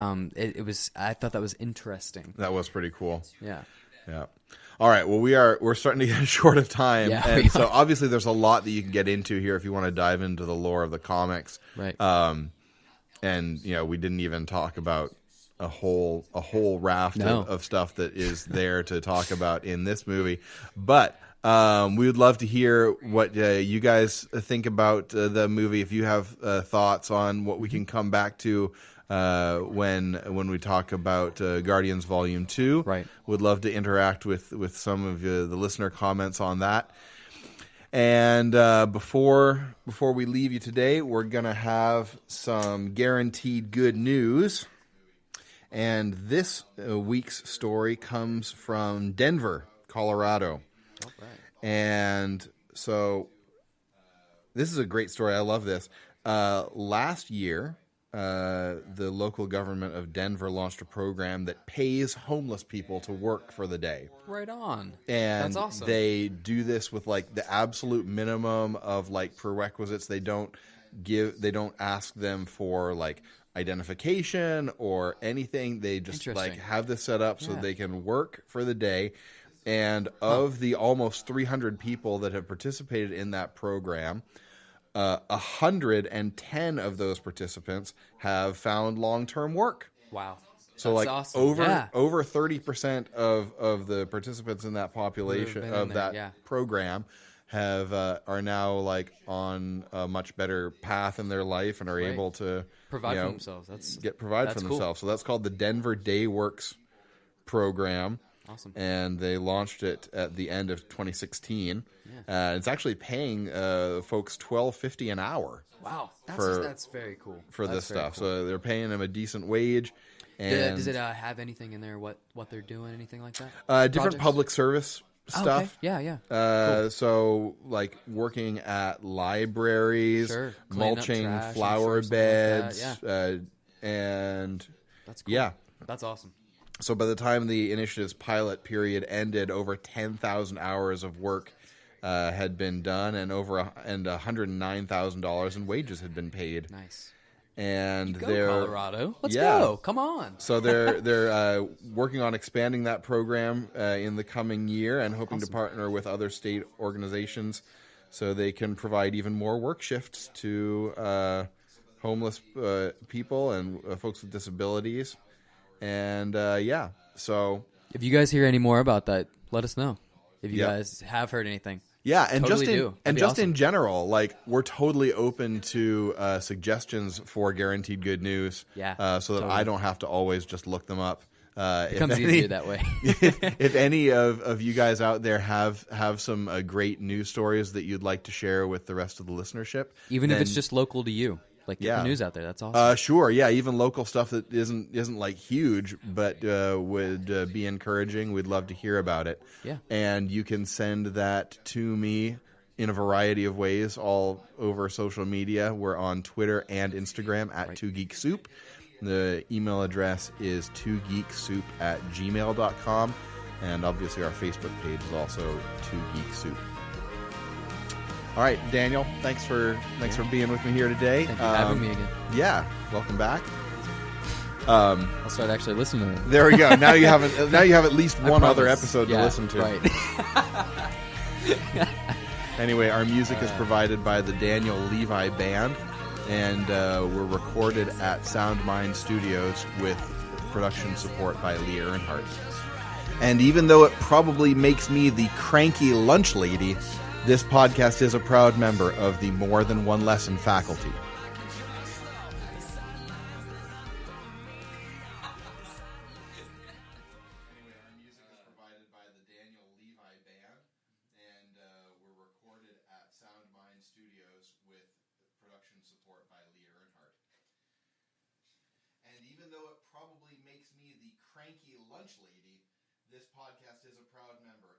I thought that was interesting. That was pretty cool. Yeah. Yeah. All right. Well, we're starting to get short of time, Yeah, and we so are. obviously there's a lot that you can get into here if you want to dive into the lore of the comics. Right. And we didn't even talk about a whole raft of stuff that is there to talk about in this movie, but we would love to hear what you guys think about the movie. If you have thoughts on what we can come back to when we talk about Guardians Volume 2, Right. would love to interact with some of the listener comments on that. And before we leave you today, we're going to have some guaranteed good news. And this week's story comes from Denver, Colorado. All right. And so this is a great story. I love this. Last year, the local government of Denver launched a program that pays homeless people to work for the day. Right on. And That's awesome. they do this with like the absolute minimum of like prerequisites. They don't ask them for like identification or anything. They just like have this set up so they can work for the day. And of the almost 300 people that have participated in that program, 110 of those participants have found long-term work. Wow. So That's like awesome. over 30% of the participants in that population of that program are now like on a much better path in their life and are able to provide for themselves. Provide for themselves. So that's called the Denver Day Works program. Awesome. And they launched it at the end of 2016. Yeah. It's actually paying folks $12.50 an hour. Wow, that's very cool for this stuff. Cool. So they're paying them a decent wage. And does it have anything in there? What they're doing? Anything like that? Different public service stuff. Okay. Yeah. Cool. So like working at libraries, mulching flower beds, and that's cool. Yeah, that's awesome. So by the time the initiative's pilot period ended, over 10,000 hours of work had been done, and $109,000 in wages had been paid. Nice. And they're Colorado. Let's go. Come on. So they're working on expanding that program in the coming year, and hoping to partner with other state organizations so they can provide even more work shifts to homeless people and folks with disabilities. And so if you guys hear any more about that, let us know. If you guys have heard anything. Yeah, and totally just in general, like we're totally open to suggestions for guaranteed good news. Yeah, so that I don't have to always just look them up. It becomes easier that way. if any of you guys out there have some great news stories that you'd like to share with the rest of the listenership, even if it's just local to you. Like get the news out there. That's awesome. Sure. Yeah. Even local stuff that isn't like huge, but would be encouraging. We'd love to hear about it. Yeah. And you can send that to me in a variety of ways all over social media. We're on Twitter and Instagram at 2geeksoup. The email address is 2geeksoup@gmail.com. And obviously our Facebook page is also 2geeksoup. All right, Daniel, thanks for being with me here today. Thank you for having me again. Yeah, welcome back. I'll start actually listening to it. There we go. Now you have at least one other episode to listen to. Right. Anyway, our music is provided by the Daniel Levi Band, and we're recorded at SoundMind Studios with production support by Lee Earnhardt. And even though it probably makes me the cranky lunch lady, this podcast is a proud member of the More Than One Lesson faculty. Anyway, our music is provided by the Daniel Levi Band, and we're recorded at SoundMind Studios with production support by Lee Earnhardt. And even though it probably makes me the cranky lunch lady, this podcast is a proud member